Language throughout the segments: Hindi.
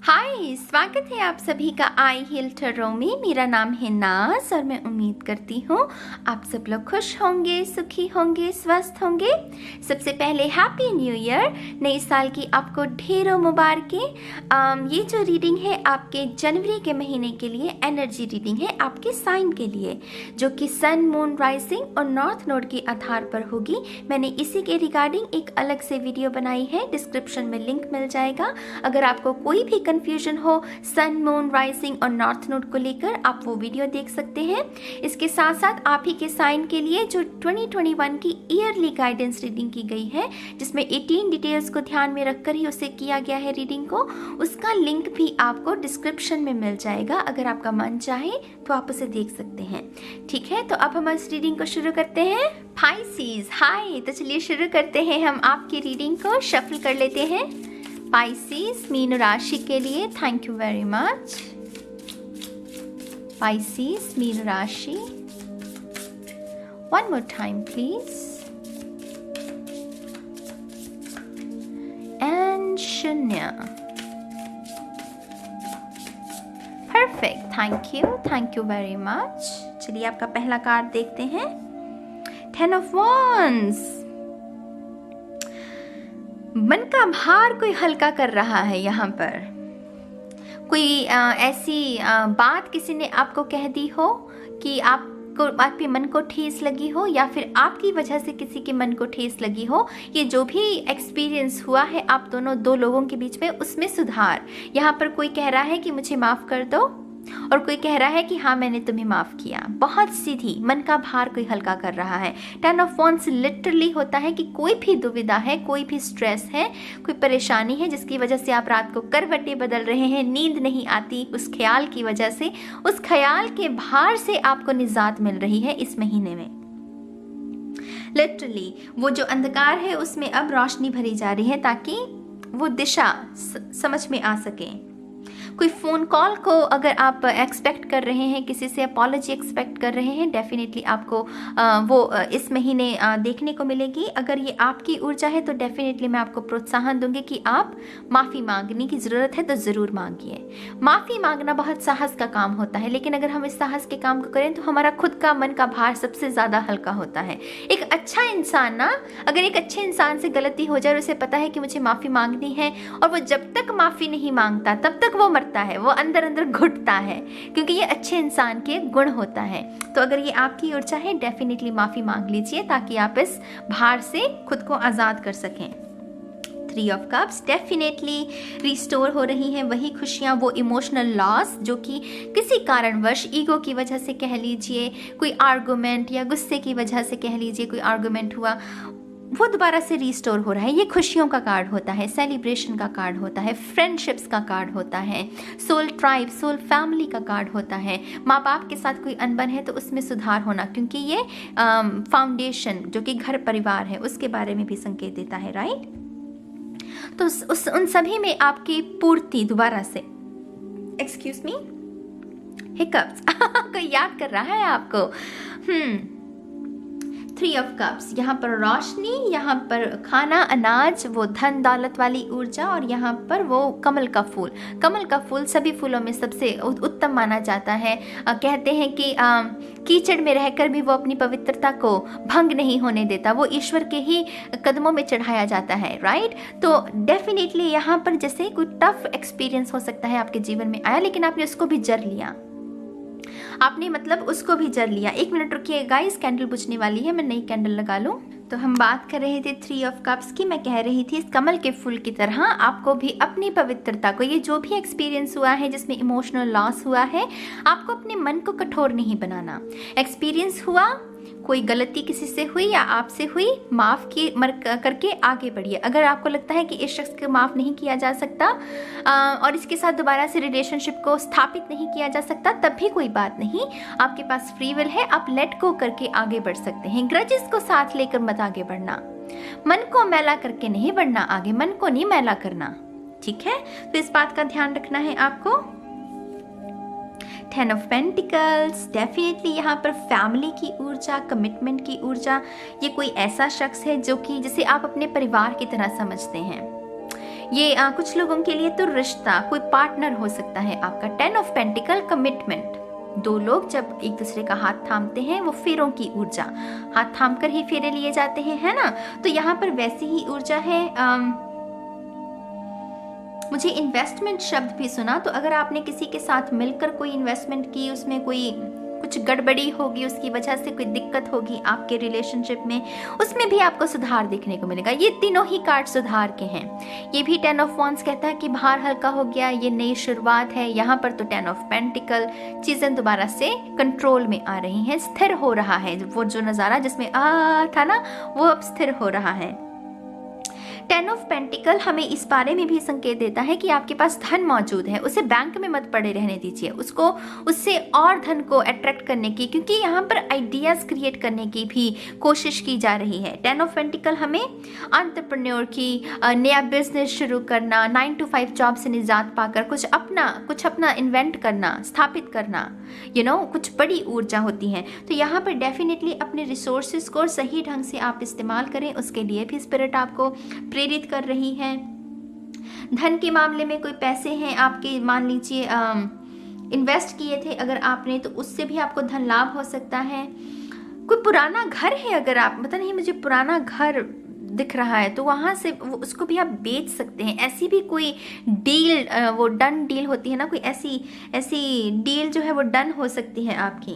हाय, स्वागत है आप सभी का आई हील टैरो में। मेरा नाम है नाज और मैं उम्मीद करती हूँ आप सब लोग खुश होंगे, सुखी होंगे, स्वस्थ होंगे। सबसे पहले हैप्पी न्यू ईयर, नए साल की आपको ढेरों मुबारकें। ये जो रीडिंग है आपके जनवरी के महीने के लिए एनर्जी रीडिंग है, आपके साइन के लिए, जो कि सन, मून, राइजिंग और नॉर्थ नोड के आधार पर होगी। मैंने इसी के रिगार्डिंग एक अलग से वीडियो बनाई है, डिस्क्रिप्शन में लिंक मिल जाएगा। अगर आपको कोई भी कंफ्यूजन हो सन, मून, राइजिंग और नॉर्थ नोड को लेकर, आप वो वीडियो देख सकते हैं। इसके साथ साथ आप ही के साइन के लिए जो 2021 की ईयरली गाइडेंस रीडिंग की गई है, जिसमें 18 डिटेल्स को ध्यान में रखकर ही उसे किया गया है रीडिंग को, उसका लिंक भी आपको डिस्क्रिप्शन में मिल जाएगा। अगर आपका मन चाहे तो आप उसे देख सकते हैं। ठीक है, तो अब हम इस रीडिंग को शुरू करते हैं। पाइसेस, हाय, तो चलिए शुरू करते हैं। हम आपकी रीडिंग को शफल कर लेते हैं। पाइसेस मीन राशि के लिए thank you very much. Pisces मीन राशि, one more time please. And शून्य, perfect, thank you very much. चलिए आपका पहला कार्ड देखते हैं, 10 ऑफ wands। मन का भार कोई हल्का कर रहा है। यहाँ पर कोई ऐसी बात किसी ने आपको कह दी हो कि आपको आपके मन को ठेस लगी हो, या फिर आपकी वजह से किसी के मन को ठेस लगी हो। ये जो भी एक्सपीरियंस हुआ है आप दो लोगों के बीच में, उसमें सुधार। यहाँ पर कोई कह रहा है कि मुझे माफ़ कर दो, और कोई कह रहा है कि हाँ मैंने तुम्हें माफ़ किया। बहुत सीधी, मन का भार कोई हल्का कर रहा है। 10 ऑफ wands लिटरली होता है कि कोई भी दुविधा है, कोई भी स्ट्रेस है, कोई परेशानी है जिसकी वजह से आप रात को करवटें बदल रहे हैं, नींद नहीं आती उस ख्याल की वजह से, उस ख्याल के भार से आपको निजात मिल रही है इस महीने में। लिटरली वो जो अंधकार है उसमें अब रोशनी भरी जा रही है, ताकि वो दिशा समझ में आ सके। कोई फ़ोन कॉल को अगर आप एक्सपेक्ट कर रहे हैं, किसी से अपॉलॉजी एक्सपेक्ट कर रहे हैं, डेफिनेटली आपको वो इस महीने देखने को मिलेगी। अगर ये आपकी ऊर्जा है तो डेफिनेटली मैं आपको प्रोत्साहन दूंगी कि आप माफ़ी मांगने की ज़रूरत है तो ज़रूर मांगिए। माफ़ी मांगना बहुत साहस का काम होता है, लेकिन अगर हम इस साहस के काम को करें तो हमारा खुद का मन का भार सबसे ज़्यादा हल्का होता है। एक अच्छा इंसान ना, अगर एक अच्छे इंसान से गलती हो जाए और उसे पता है कि मुझे माफ़ी मांगनी है, और वो जब तक माफ़ी नहीं मांगता तब तक वो मरता है, वो अंदर अंदर घुटता है, क्योंकि ये अच्छे इंसान के गुण होता है। तो अगर ये आपकी ऊर्जा है, डेफिनेटली माफ़ी मांग लीजिए ताकि आप इस भार से खुद को आज़ाद कर सकें। 3 ऑफ कप्स, डेफिनेटली रिस्टोर हो रही हैं वही खुशियाँ, वो इमोशनल लॉस जो कि किसी कारणवश, ईगो की वजह से कह लीजिए, कोई आर्गुमेंट या गुस्से की वजह से कह लीजिए कोई आर्गुमेंट हुआ, वो दोबारा से रिस्टोर हो रहा है। ये खुशियों का कार्ड होता है, सेलिब्रेशन का कार्ड होता है, फ्रेंडशिप्स का कार्ड होता है, सोल ट्राइब, सोल फैमिली का कार्ड होता है। माँ बाप के साथ कोई अनबन है तो उसमें सुधार होना, क्योंकि ये फाउंडेशन जो कि घर परिवार है उसके बारे में भी संकेत देता है, राइट। तो उन सभी में आपकी पूर्ति दोबारा से, एक्सक्यूज मी, हिकअप्स कोई याद कर रहा है आपको। 3 ऑफ कप्स, यहाँ पर रोशनी, यहाँ पर खाना, अनाज, वो धन दौलत वाली ऊर्जा, और यहाँ पर वो कमल का फूल। कमल का फूल सभी फूलों में सबसे उत्तम माना जाता है। कहते हैं कि कीचड़ में रहकर भी वो अपनी पवित्रता को भंग नहीं होने देता, वो ईश्वर के ही कदमों में चढ़ाया जाता है, राइट। तो डेफिनेटली यहाँ पर जैसे कोई टफ एक्सपीरियंस हो सकता है आपके जीवन में आया, लेकिन आपने उसको भी जर लिया, आपने मतलब उसको भी जर लिया। 1 मिनट रुकिए गाइस, कैंडल बुझने वाली है, मैं नई कैंडल लगा लूं। तो हम बात कर रहे थे 3 ऑफ कप्स की। मैं कह रही थी इस कमल के फूल की तरह आपको भी अपनी पवित्रता को, ये जो भी एक्सपीरियंस हुआ है जिसमें इमोशनल लॉस हुआ है, आपको अपने मन को कठोर नहीं बनाना। एक्सपीरियंस हुआ, कोई गलती किसी से हुई या आपसे हुई, माफ़ करके आगे बढ़िए। अगर आपको लगता है कि इस शख्स को माफ़ नहीं किया जा सकता और इसके साथ दोबारा से रिलेशनशिप को स्थापित नहीं किया जा सकता, तब भी कोई बात नहीं, आपके पास फ्री विल है, आप लेट गो करके आगे बढ़ सकते हैं। ग्रजेस को साथ लेकर मत आगे बढ़ना, मन को मैला करके नहीं बढ़ना आगे, मन को नहीं मैला करना, ठीक है। तो इस बात का ध्यान रखना है आपको। 10 ऑफ पेंटिकल्स, डेफिनेटली यहाँ पर फैमिली की ऊर्जा, कमिटमेंट की ऊर्जा। ये कोई ऐसा शख्स है जो कि जिसे आप अपने परिवार की तरह समझते हैं। ये कुछ लोगों के लिए तो रिश्ता, कोई पार्टनर हो सकता है आपका। 10 ऑफ पेंटिकल, कमिटमेंट। दो लोग जब एक दूसरे का हाथ थामते हैं, वो फेरों की ऊर्जा, हाथ थाम कर ही फेरे लिए जाते हैं, है ना। तो यहाँ पर वैसी ही ऊर्जा है। मुझे इन्वेस्टमेंट शब्द भी सुना, तो अगर आपने किसी के साथ मिलकर कोई इन्वेस्टमेंट की, उसमें कोई कुछ गड़बड़ी होगी, उसकी वजह से कोई दिक्कत होगी आपके रिलेशनशिप में, उसमें भी आपको सुधार देखने को मिलेगा। ये तीनों ही कार्ड सुधार के हैं। ये भी 10 ऑफ वॉन्ड्स कहता है कि भार हल्का हो गया, ये नई शुरुआत है। यहाँ पर तो 10 ऑफ पेंटिकल, चीजें दोबारा से कंट्रोल में आ रही हैं, स्थिर हो रहा है। वो जो नजारा जिसमें था ना, वो अब स्थिर हो रहा है। 10 ऑफ पेंटिकल हमें इस बारे में भी संकेत देता है कि आपके पास धन मौजूद है, उसे बैंक में मत पड़े रहने दीजिए, उसको उससे और धन को अट्रैक्ट करने की, क्योंकि यहाँ पर आइडियाज क्रिएट करने की भी कोशिश की जा रही है। 10 ऑफ पेंटिकल हमें एंटरप्रेन्योर की, नया बिजनेस शुरू करना, 9 to 5 जॉब से निजात पाकर कुछ अपना इन्वेंट करना, स्थापित करना, कुछ बड़ी ऊर्जा होती है। तो यहाँ पर डेफिनेटली अपने रिसोर्सेज को सही ढंग से आप इस्तेमाल करें, उसके लिए भी स्पिरिट आपको प्रेरित कर रही है। धन के मामले में कोई पैसे हैं आपके, मान लीजिए इन्वेस्ट किए थे अगर आपने, तो उससे भी आपको धन लाभ हो सकता है। कोई पुराना घर है, अगर आप पता नहीं मुझे पुराना घर दिख रहा है, तो वहां से उसको भी आप बेच सकते हैं। ऐसी भी कोई डील, वो डन डील होती है ना, कोई ऐसी डील जो है वो डन हो सकती है आपकी।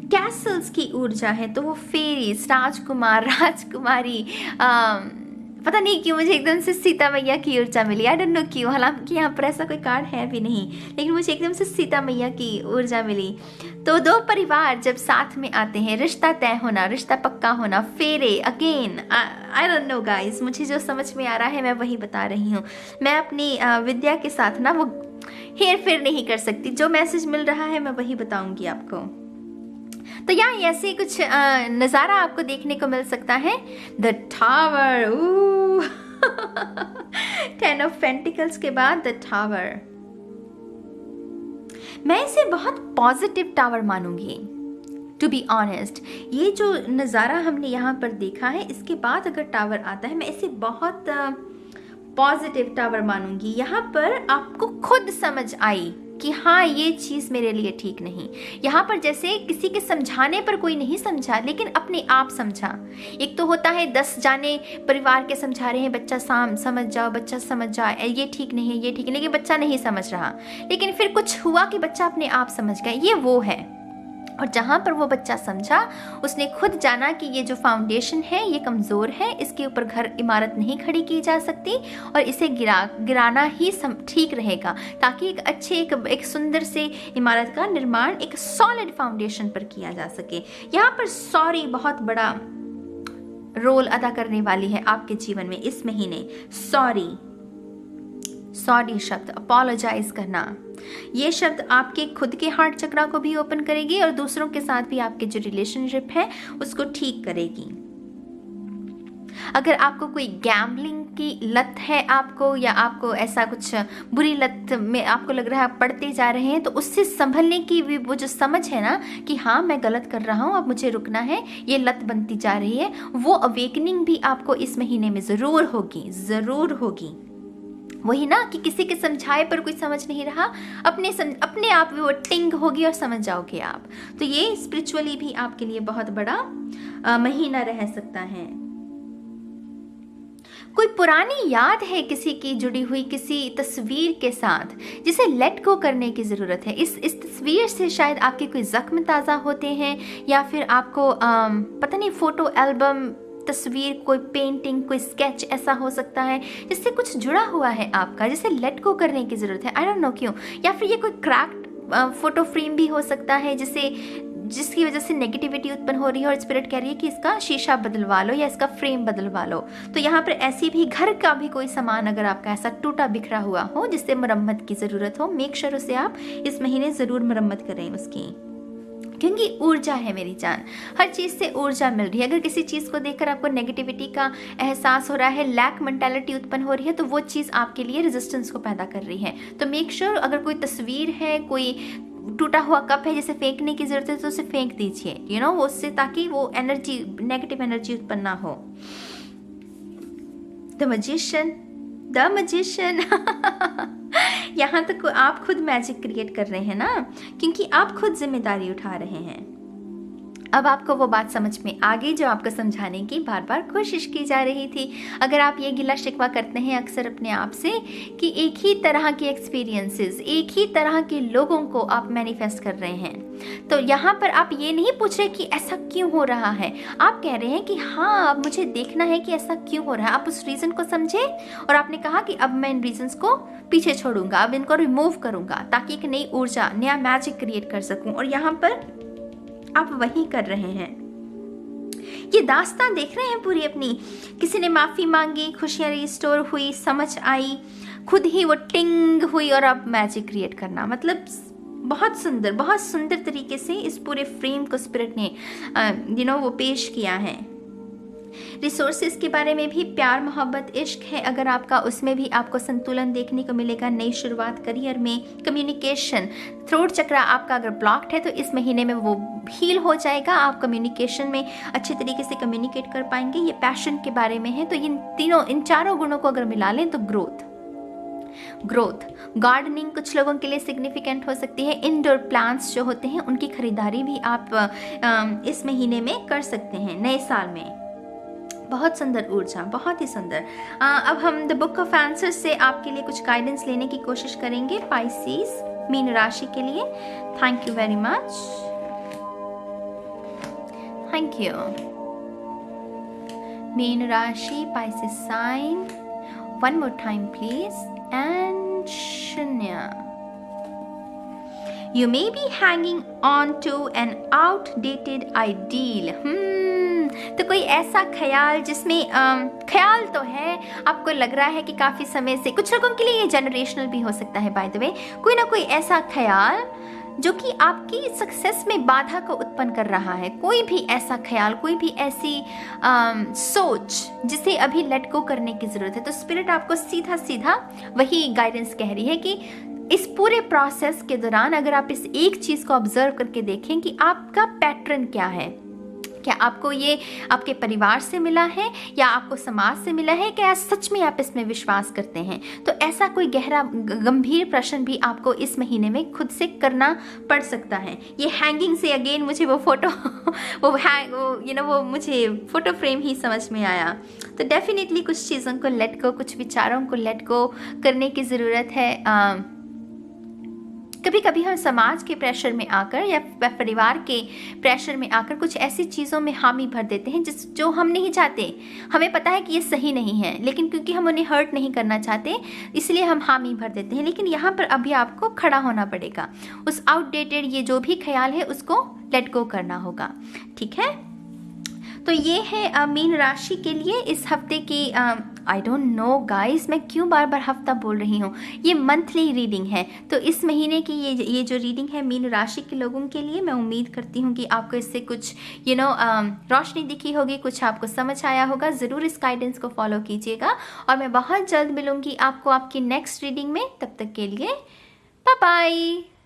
कैसल्स की ऊर्जा है, तो वो फेरीज, राजकुमार, राजकुमारी, पता नहीं क्यों मुझे एकदम से सीता मैया की ऊर्जा मिली। आई डोंट नो क्यों, हालांकि यहाँ पर ऐसा कोई कार्ड है भी नहीं, लेकिन मुझे एकदम से सीता मैया की ऊर्जा मिली। तो दो परिवार जब साथ में आते हैं, रिश्ता तय होना, रिश्ता पक्का होना, फेरे again, I don't know guys, मुझे जो समझ में आ रहा है मैं वही बता रही हूँ। मैं अपनी विद्या के साथ ना वो हेर फेर नहीं कर सकती, जो मैसेज मिल रहा है मैं वही बताऊंगी आपको। तो यहाँ ऐसे कुछ नज़ारा आपको देखने को मिल सकता है। द टावर, 10 ऑफ पेंटिकल्स के बाद द टावर, मैं इसे बहुत पॉजिटिव टावर मानूंगी, टू बी ऑनेस्ट। ये जो नज़ारा हमने यहाँ पर देखा है, इसके बाद अगर टावर आता है, मैं इसे बहुत पॉजिटिव टावर मानूंगी। यहाँ पर आपको खुद समझ आई कि हाँ ये चीज़ मेरे लिए ठीक नहीं। यहाँ पर जैसे किसी के समझाने पर कोई नहीं समझा, लेकिन अपने आप समझा। एक तो होता है 10 जाने परिवार के समझा रहे हैं, बच्चा समझ जाओ, बच्चा समझ जाओ, ये ठीक नहीं है, ये ठीक है, लेकिन बच्चा नहीं समझ रहा। लेकिन फिर कुछ हुआ कि बच्चा अपने आप समझ गया, ये वो है। और जहाँ पर वो बच्चा समझा, उसने खुद जाना कि ये जो फाउंडेशन है ये कमज़ोर है, इसके ऊपर घर इमारत नहीं खड़ी की जा सकती, और इसे गिराना ही ठीक रहेगा, ताकि एक अच्छे एक सुंदर से इमारत का निर्माण एक सॉलिड फाउंडेशन पर किया जा सके। यहाँ पर सॉरी बहुत बड़ा रोल अदा करने वाली है आपके जीवन में इस महीने। सॉरी शब्द, अपोलोजाइज करना, ये शब्द आपके खुद के हार्ट चक्रा को भी ओपन करेगी और दूसरों के साथ भी आपके जो रिलेशनशिप है उसको ठीक करेगी। अगर आपको कोई गैम्बलिंग की लत है आपको, या आपको ऐसा कुछ बुरी लत में आपको लग रहा है पढ़ते जा रहे हैं, तो उससे संभलने की भी वो जो समझ है ना कि हाँ मैं गलत कर रहा हूँ, अब मुझे रुकना है, ये लत बनती जा रही है, वो अवेकनिंग भी आपको इस महीने में ज़रूर होगी। वही ना कि किसी के समझाए पर कोई समझ नहीं रहा, अपने आप वो टिंग होगी और समझ जाओगे आप। तो ये स्पिरिचुअली भी आपके लिए बहुत बड़ा महीना रह सकता है। कोई पुरानी याद है किसी की जुड़ी हुई किसी तस्वीर के साथ, जिसे लेट गो करने की ज़रूरत है। इस तस्वीर से शायद आपके कोई जख्म ताज़ा होते हैं, या फिर आपको पता नहीं फोटो एल्बम, तस्वीर, कोई पेंटिंग, कोई स्केच ऐसा हो सकता है जिससे कुछ जुड़ा हुआ है आपका, जिसे लेट गो करने की ज़रूरत है। आई डोंट नो क्यों। या फिर ये कोई क्रैक्ड फोटो फ्रेम भी हो सकता है जिसकी वजह से नेगेटिविटी उत्पन्न हो रही है और स्पिरिट कह रही है कि इसका शीशा बदलवा लो या इसका फ्रेम बदलवा लो। तो यहाँ पर ऐसी भी घर का भी कोई सामान अगर आपका ऐसा टूटा बिखरा हुआ हो जिससे मरम्मत की ज़रूरत हो, मेक श्योर उसे आप इस महीने ज़रूर मरम्मत करें उसकी, क्योंकि ऊर्जा है मेरी जान, हर चीज़ से ऊर्जा मिल रही है। अगर किसी चीज़ को देखकर आपको नेगेटिविटी का एहसास हो रहा है, लैक मेंटालिटी उत्पन्न हो रही है, तो वो चीज़ आपके लिए रेजिस्टेंस को पैदा कर रही है। तो मेक श्योर अगर कोई तस्वीर है, कोई टूटा हुआ कप है जिसे फेंकने की ज़रूरत है, तो उसे फेंक दीजिए, उससे, ताकि वो एनर्जी, नेगेटिव एनर्जी उत्पन्न ना हो। The magician, the magician. यहाँ तक आप खुद मैजिक क्रिएट कर रहे हैं ना, क्योंकि आप खुद जिम्मेदारी उठा रहे हैं। अब आपको वो बात समझ में आ गई जो आपको समझाने की बार बार कोशिश की जा रही थी। अगर आप ये गिला शिकवा करते हैं अक्सर अपने आप से कि एक ही तरह के एक्सपीरियंसेस, एक ही तरह के लोगों को आप मैनिफेस्ट कर रहे हैं, तो यहाँ पर आप ये नहीं पूछ रहे कि ऐसा क्यों हो रहा है। आप कह रहे हैं कि हाँ, अब मुझे देखना है कि ऐसा क्यों हो रहा है। आप उस रीज़न को समझे और आपने कहा कि अब मैं इन रीजंस को पीछे छोड़ूंगा, अब इनको रिमूव करूंगा ताकि एक नई ऊर्जा, नया मैजिक क्रिएट कर सकूं। और यहाँ पर आप वही कर रहे हैं। ये दास्तान देख रहे हैं पूरी अपनी। किसी ने माफी मांगी, खुशियां रिस्टोर हुई, समझ आई, खुद ही वो टिंग हुई और अब मैजिक क्रिएट करना। मतलब बहुत सुंदर तरीके से इस पूरे फ्रेम को स्पिरिट ने वो पेश किया है। रिसोर्सेज के बारे में भी, प्यार मोहब्बत इश्क है अगर आपका, उसमें भी आपको संतुलन देखने को मिलेगा। नई शुरुआत करियर में, कम्युनिकेशन, थ्रोट चक्रा आपका अगर ब्लॉक्ड है तो इस महीने में वो हील हो जाएगा। आप कम्युनिकेशन में अच्छे तरीके से कम्युनिकेट कर पाएंगे। ये पैशन के बारे में है, तो इन चारों गुणों को अगर मिला लें तो ग्रोथ। गार्डनिंग कुछ लोगों के लिए सिग्निफिकेंट हो सकती है। इंडोर प्लांट्स जो होते हैं उनकी खरीदारी भी आप इस महीने में कर सकते हैं, नए साल में। बहुत सुंदर ऊर्जा, बहुत ही सुंदर। अब हम द बुक ऑफ आंसर्स से आपके लिए कुछ गाइडेंस लेने की कोशिश करेंगे पाइसेस, मीन राशि के लिए। Thank you very much, thank you. मीन राशि, Pisces sign, one more time please, and शून्य। You may be hanging on to an outdated ideal. तो कोई ऐसा ख्याल जिसमें ख्याल तो है, आपको लग रहा है कि काफ़ी समय से, कुछ लोगों के लिए ये जनरेशनल भी हो सकता है बाय द वे, कोई ना कोई ऐसा ख्याल जो कि आपकी सक्सेस में बाधा को उत्पन्न कर रहा है। कोई भी ऐसा ख्याल, कोई भी ऐसी सोच जिसे अभी लेट गो करने की ज़रूरत है। तो स्पिरिट आपको सीधा वही गाइडेंस कह रही है कि इस पूरे प्रोसेस के दौरान अगर आप इस एक चीज़ को ऑब्जर्व करके देखें कि आपका पैटर्न क्या है। क्या आपको ये आपके परिवार से मिला है या आपको समाज से मिला है, क्या सच में आप इसमें विश्वास करते हैं? तो ऐसा कोई गहरा गंभीर प्रश्न भी आपको इस महीने में खुद से करना पड़ सकता है। ये हैंगिंग से अगेन मुझे वो फोटो वो मुझे फोटो फ्रेम ही समझ में आया। तो डेफिनेटली कुछ चीज़ों को लेट गो, कुछ विचारों को लेट गो करने की ज़रूरत है। कभी कभी हम समाज के प्रेशर में आकर या परिवार के प्रेशर में आकर कुछ ऐसी चीज़ों में हामी भर देते हैं जो हम नहीं चाहते। हमें पता है कि ये सही नहीं है, लेकिन क्योंकि हम उन्हें हर्ट नहीं करना चाहते इसलिए हम हामी भर देते हैं। लेकिन यहाँ पर अभी आपको खड़ा होना पड़ेगा। उस आउटडेटेड ये जो भी ख्याल है उसको लेट गो करना होगा, ठीक है? तो ये है मीन राशि के लिए इस हफ्ते की आई डोंट नो गाइस, मैं क्यों बार बार हफ्ता बोल रही हूँ। ये मंथली रीडिंग है, तो इस महीने की ये जो रीडिंग है मीन राशि के लोगों के लिए, मैं उम्मीद करती हूँ कि आपको इससे कुछ रोशनी दिखी होगी, कुछ आपको समझ आया होगा। ज़रूर इस गाइडेंस को फॉलो कीजिएगा और मैं बहुत जल्द मिलूँगी आपको आपकी नेक्स्ट रीडिंग में। तब तक के लिए बाय बाय।